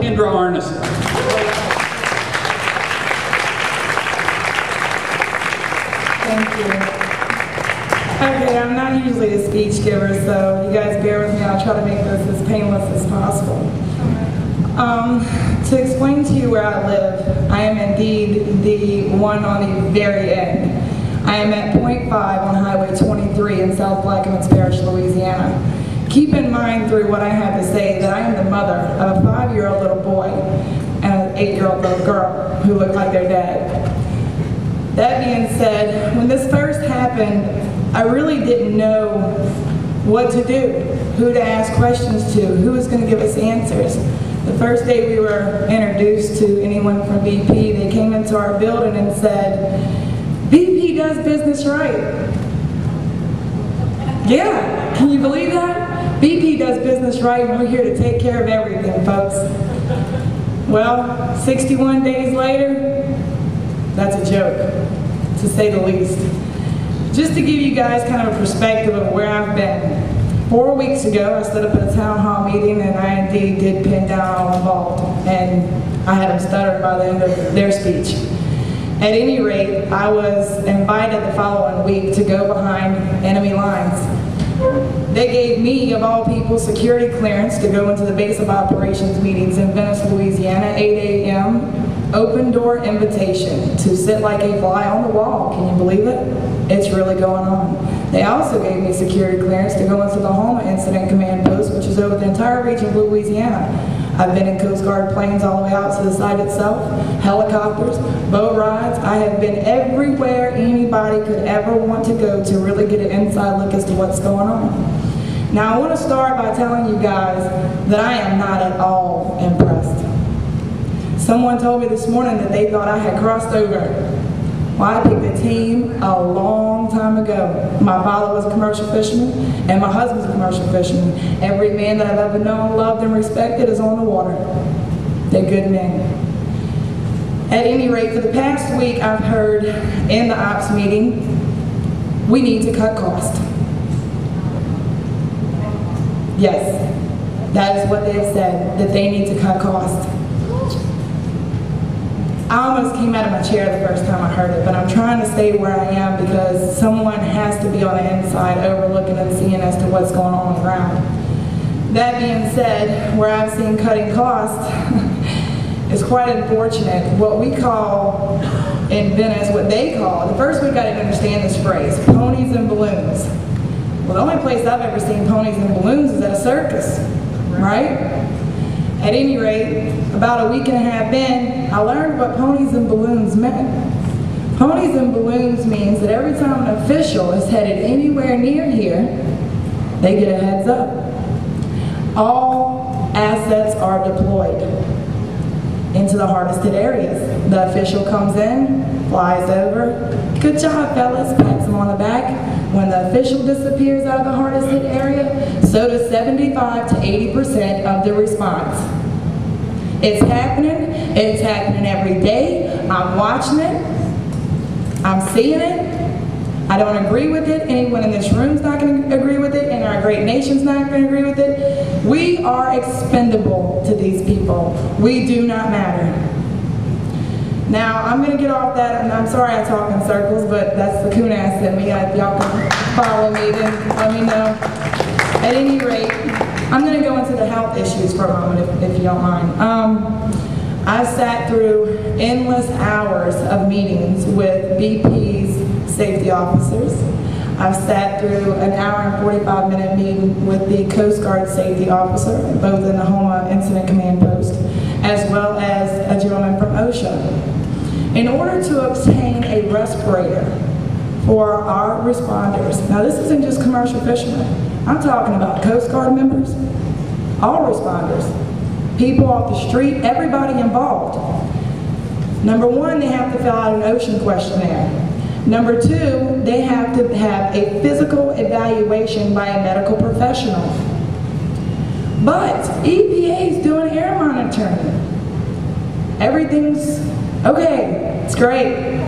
Kindra Arnesen. Thank you. Okay, I'm not usually a speech giver, so you guys bear with me. I'll try to make this as painless as possible. To explain to you where I live, I am indeed the one on the very end. I am at point 5 on Highway 23 in South Plaquemines Parish, Louisiana. Keep in mind through what I have to say that I am the mother of a 5-year-old little boy and an 8-year-old little girl who look like their dad. That being said, when this first happened, I really didn't know what to do, who to ask questions to, who was going to give us answers. The first day we were introduced to anyone from BP, they came into our building and said, BP does business right. Yeah, can you believe that? BP does business right and we're here to take care of everything, folks. Well, 61 days later, that's a joke, to say the least. Just to give you guys kind of a perspective of where I've been. 4 weeks ago, I stood up at a town hall meeting and I indeed did pin down all involved. And I had them stuttered by the end of their speech. At any rate, I was invited the following week to go behind enemy lines. They gave me, of all people, security clearance to go into the base of operations meetings in Venice, Louisiana, 8 a.m. Open door invitation to sit like a fly on the wall. Can you believe it? It's really going on. They also gave me security clearance to go into the Homa Incident Command Post, which is over the entire region of Louisiana. I've been in Coast Guard planes all the way out to the site itself, helicopters, boat rides. I have been everywhere anybody could ever want to go to really get an inside look as to what's going on. Now I want to start by telling you guys that I am not at all impressed. Someone told me this morning that they thought I had crossed over. Well, I picked a team a long time ago. My father was a commercial fisherman, and my husband's a commercial fisherman. Every man that I've ever known, loved, and respected is on the water. They're good men. At any rate, for the past week, I've heard in the ops meeting, we need to cut costs. Yes, that is what they've said, that they need to cut costs. I almost came out of my chair the first time I heard it, but I'm trying to stay where I am because someone has to be on the inside overlooking and seeing as to what's going on the ground. That being said, where I've seen cutting costs is quite unfortunate. What we call in Venice, what they call, the first week I didn't understand this phrase, ponies and balloons. Well, the only place I've ever seen ponies and balloons is at a circus, right? At any rate, about a week and a half in, I learned what ponies and balloons meant. Ponies and balloons means that every time an official is headed anywhere near here, they get a heads up. All assets are deployed into the hardest hit areas. The official comes in, flies over, good job fellas, pats them on the back. When the official disappears out of the hardest hit area, so does 75 to 80% of the response. It's happening every day. I'm watching it, I'm seeing it. I don't agree with it. Anyone in this room is not going to agree with it, and our great nation's not going to agree with it. We are expendable to these people. We do not matter. Now, I'm going to get off that, and I'm sorry I talk in circles, but that's the coon ass in me. If y'all can follow me, then let me know. At any rate, I'm going to go into the health issues for a moment, if you don't mind. I sat through endless hours of meetings with BP's safety officers. I've sat through an hour and 45-minute meeting with the Coast Guard safety officer, both in the Homa Incident Command Post, as well as a gentleman from OSHA. In order to obtain a respirator for our responders, now this isn't just commercial fishermen, I'm talking about Coast Guard members, all responders, people off the street, everybody involved. Number one, they have to fill out an ocean questionnaire. Number two, they have to have a physical evaluation by a medical professional. But EPA is doing air monitoring. Everything's okay, it's great.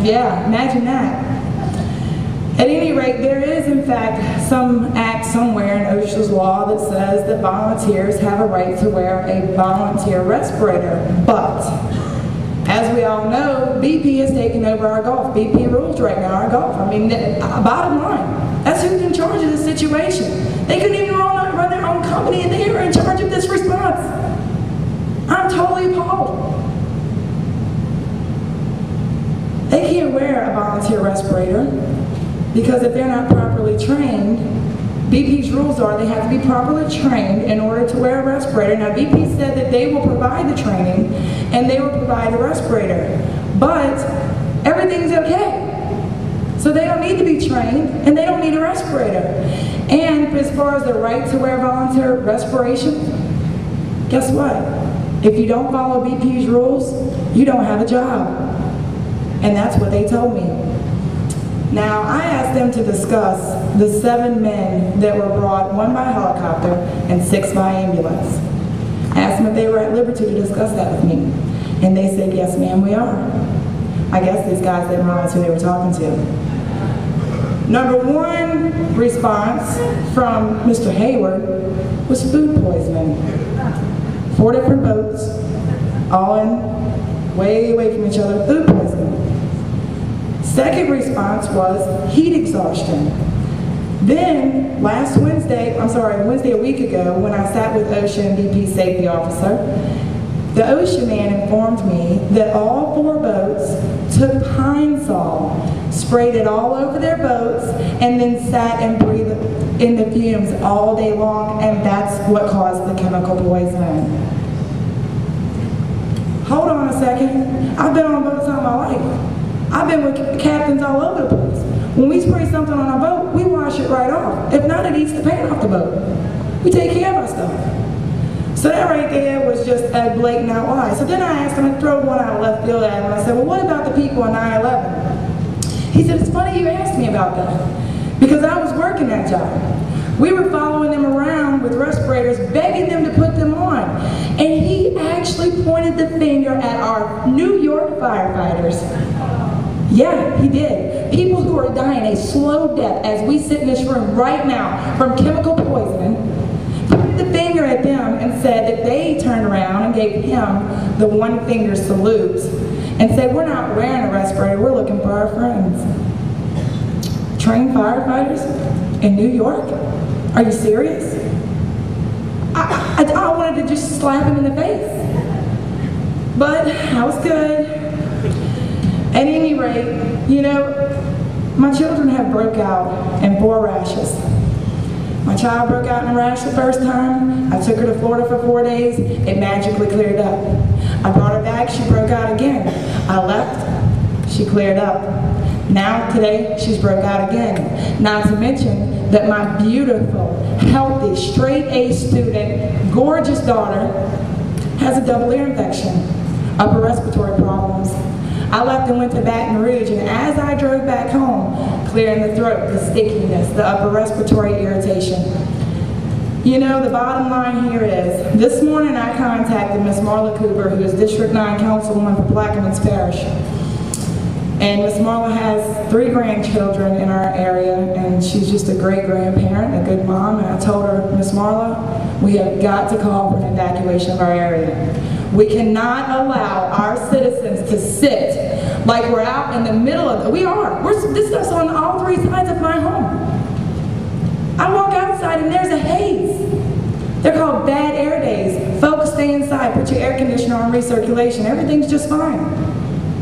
Yeah, imagine that. At any rate, there is in fact some act somewhere in OSHA's law that says that volunteers have a right to wear a volunteer respirator. But, as we all know, BP has taken over our golf. BP rules right now our golf. I mean, bottom line, that's who's in charge of this situation. They couldn't even run their own company and they were in charge of this response. I'm totally appalled. They can't wear a volunteer respirator because if they're not properly trained, BP's rules are they have to be properly trained in order to wear a respirator. Now BP said that they will provide the training and they will provide the respirator, but everything's okay. So they don't need to be trained and they don't need a respirator. And as far as the right to wear volunteer respiration, guess what? If you don't follow BP's rules, you don't have a job. And that's what they told me. Now, I asked them to discuss the 7 men that were brought, 1 by helicopter and 6 by ambulance. I asked them if they were at liberty to discuss that with me. And they said, yes, ma'am, we are. I guess these guys didn't realize who they were talking to. Number 1 response from Mr. Hayward was food poisoning. 4 different boats, all in way away from each other, food poisoning. Second response was heat exhaustion. Then, Wednesday a week ago, when I sat with OSHA and BP safety officer, the OSHA man informed me that all 4 boats took Pine Sol, sprayed it all over their boats, and then sat and breathed in the fumes all day long, and that's what caused the chemical poisoning. Hold on a second. I've been on boats all my life. I've been with captains all over the place. When we spray something on our boat, we wash it right off. If not, it eats the paint off the boat. We take care of our stuff. So that right there was just a blatant out lie. So then I asked him to throw one out left field at him. I said, well, what about the people on 9/11? He said, it's funny you asked me about that, because I was working that job. We were following them around with respirators, begging them to put them on. And he actually pointed the finger at our New York firefighters. Yeah, he did. People who are dying a slow death as we sit in this room right now from chemical poisoning, pointed the finger at them and said that they turned around and gave him the 1 finger salute and said, we're not wearing a respirator, we're looking for our friends. Trained firefighters in New York? Are you serious? I wanted to just slap him in the face. But I was good. At any rate, you know, my children have broke out in 4 rashes. My child broke out in a rash the first time. I took her to Florida for 4 days. It magically cleared up. I brought her back. She broke out again. I left. She cleared up. Now, today, she's broke out again. Not to mention that my beautiful, healthy, straight A student, gorgeous daughter, has a double ear infection, upper respiratory problems. I left and went to Baton Rouge, and as I drove back home, clearing the throat, the stickiness, the upper respiratory irritation. You know, the bottom line here is, this morning I contacted Miss Marla Cooper, who is District 9 Councilwoman for Plaquemines Parish. And Miss Marla has 3 grandchildren in our area, and she's just a great grandparent, a good mom. And I told her, Miss Marla, we have got to call for an evacuation of our area. We cannot allow our citizens to sit like we're out in the middle of this stuff's on all 3 sides of my home. I walk outside and there's a haze. They're called bad air days. Folks, stay inside, put your air conditioner on recirculation. Everything's just fine.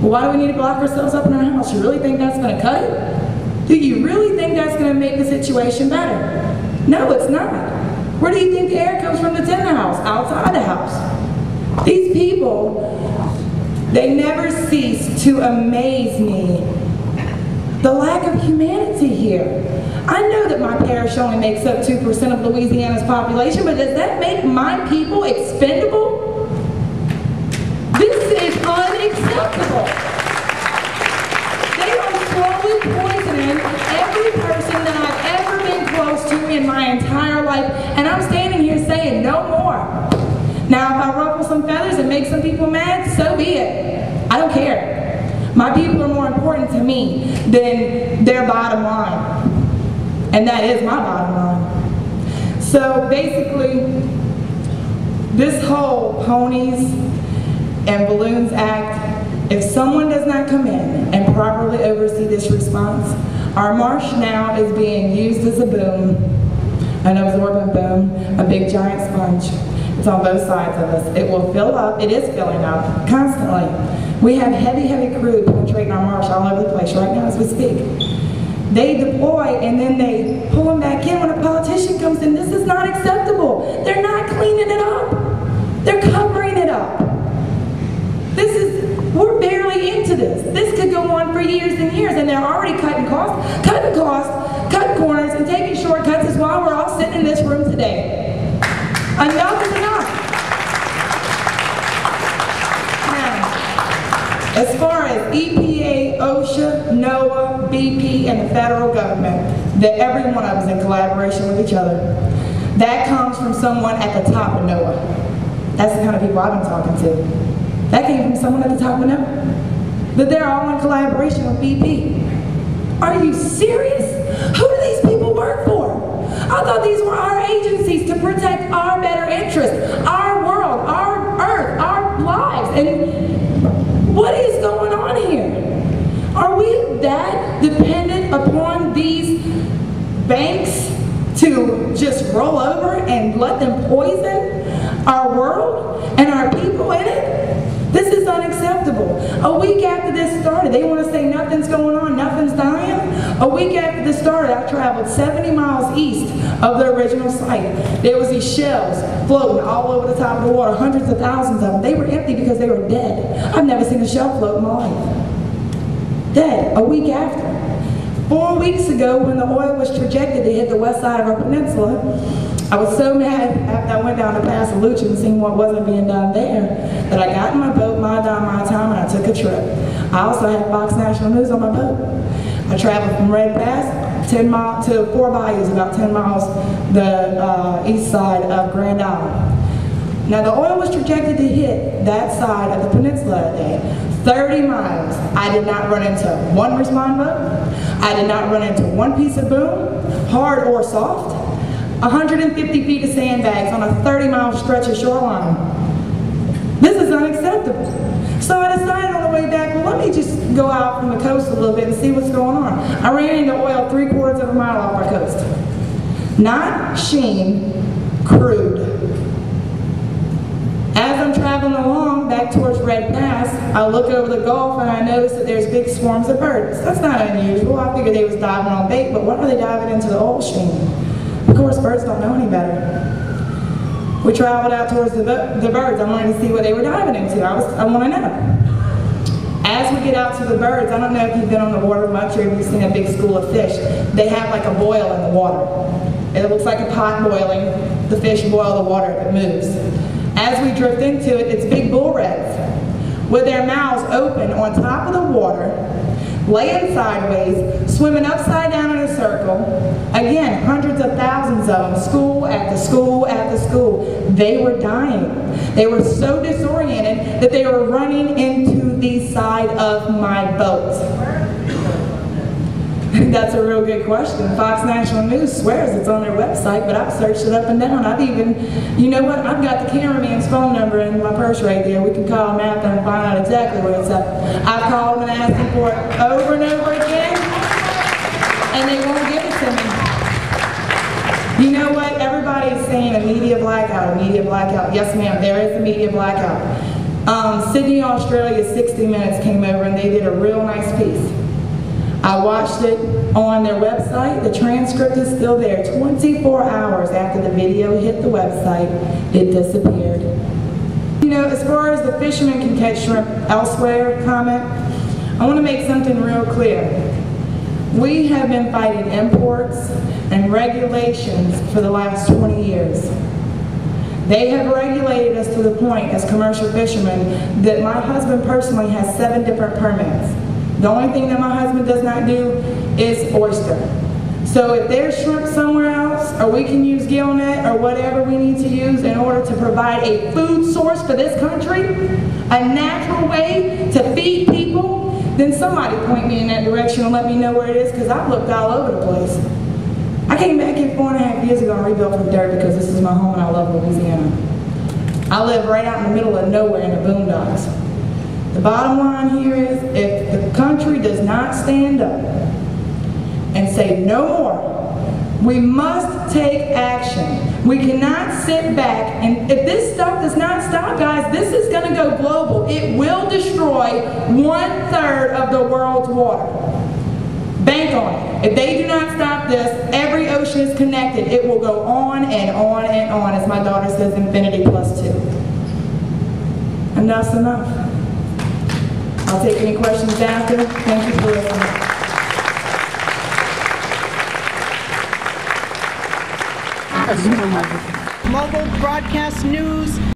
Well, why do we need to lock ourselves up in our house? You really think that's going to cut it? Do you really think that's going to make the situation better? No, it's not. Where do you think the air comes from that's in the house? Outside the house. These people, they never cease to amaze me. The lack of humanity here. I know that my parish only makes up 2% of Louisiana's population, but does that make my people expendable? This is unacceptable. They are slowly poisoning every person that I've ever been close to in my entire life, and I'm standing here saying no more. Now, if I ruffle some feathers and make some people mad, so be it. I don't care. My people are more important to me than their bottom line. And that is my bottom line. So basically, this whole Ponies and Balloons Act, if someone does not come in and properly oversee this response, our marsh now is being used as a boom, an absorbent boom, a big giant sponge. It's on both sides of us. It will fill up, it is filling up constantly. We have heavy, heavy crude penetrating our marsh all over the place right now as we speak. They deploy and then they pull them back in when a politician comes in. This is not acceptable. They're not cleaning it up. They're covering it up. We're barely into this. This could go on for years and years, and they're already cutting costs, cutting corners, and taking shortcuts is why we're all sitting in this room today. Enough is enough. Now, as far as EPA, OSHA, NOAA, BP, and the federal government, that every one of us in collaboration with each other, that comes from someone at the top of NOAA. That's the kind of people I've been talking to. That came from someone at the top of NOAA. That they're all in collaboration with BP. Are you serious? Who do these people work for? I thought these were our agencies to protect our better interests, our world, our earth, our lives. And what is going on here? Are we that dependent upon these banks to just roll over and let them poison our world and our people in it? This is unacceptable. A week after this started, they want to say nothing's going on, nothing's dying. A week after this started, I traveled 70 miles east of the original site. There was these shells floating all over the top of the water, hundreds of thousands of them. They were empty because they were dead. I've never seen a shell float in my life. Dead, a week after. 4 weeks ago, when the oil was trajected to hit the west side of our peninsula, I was so mad after I went down to Pass Lucha and seen what wasn't being done there that I got in my boat, my time, and I took a trip. I also had Fox National News on my boat. I traveled from Red Pass 10 miles to Four Bayous, about 10 miles the east side of Grand Island. Now the oil was projected to hit that side of the peninsula that day. 30 miles. I did not run into one response boat. I did not run into one piece of boom, hard or soft. 150 feet of sandbags on a 30-mile stretch of shoreline. This is unacceptable. So I decided on the way back, well, let me just go out from the coast a little bit and see what's going on. I ran into oil 3/4 of a mile off our coast. Not sheen, crude. As I'm traveling along back towards Red Pass, I look over the Gulf and I notice that there's big swarms of birds. That's not unusual. I figured they was diving on bait, but why are they diving into the oil sheen? Of course, birds don't know any better. We traveled out towards the birds. I wanted to see what they were diving into. I want to know. As we get out to the birds, I don't know if you've been on the water much or if you've seen a big school of fish. They have like a boil in the water. It looks like a pot boiling. The fish boil the water if it moves. As we drift into it, it's big bull reds with their mouths open on top of the water, laying sideways, swimming upside down in a circle. Again, hundreds of thousands of them, school after school after school. They were dying. They were so disoriented that they were running into the side of my boat. That's a real good question. Fox National News swears it's on their website, but I've searched it up and down. I've even, you know what, I've got the cameraman's phone number in my purse right there. We can call him after and find out exactly where it's at. I've called them and asked them for it over and over again, and they won't give it to me. You know what, everybody's saying a media blackout, a media blackout. Yes ma'am, there is a media blackout. Sydney, Australia, 60 Minutes came over and they did a real nice piece. I watched it on their website. The transcript is still there. 24 hours after the video hit the website, it disappeared. You know, as far as the fishermen can catch shrimp elsewhere comment, I want to make something real clear. We have been fighting imports and regulations for the last 20 years. They have regulated us to the point as commercial fishermen that my husband personally has 7 different permits. The only thing that my husband does not do is oyster. So if there's shrimp somewhere else, or we can use gillnet or whatever we need to use in order to provide a food source for this country, a natural way to feed people, then somebody point me in that direction and let me know where it is, because I've looked all over the place. I came back here 4.5 years ago and rebuilt from dirt because this is my home and I love Louisiana. I live right out in the middle of nowhere in the boondocks. The bottom line here is, if the country does not stand up and say no more, we must take action. We cannot sit back, and if this stuff does not stop, guys, this is going to go global. It will destroy 1/3 of the world's water. Bank on it. If they do not stop this, every ocean is connected. It will go on and on and on, as my daughter says, infinity plus 2. Enough's enough. I'll take any questions after. Thank you for listening. Mobile Broadcast News.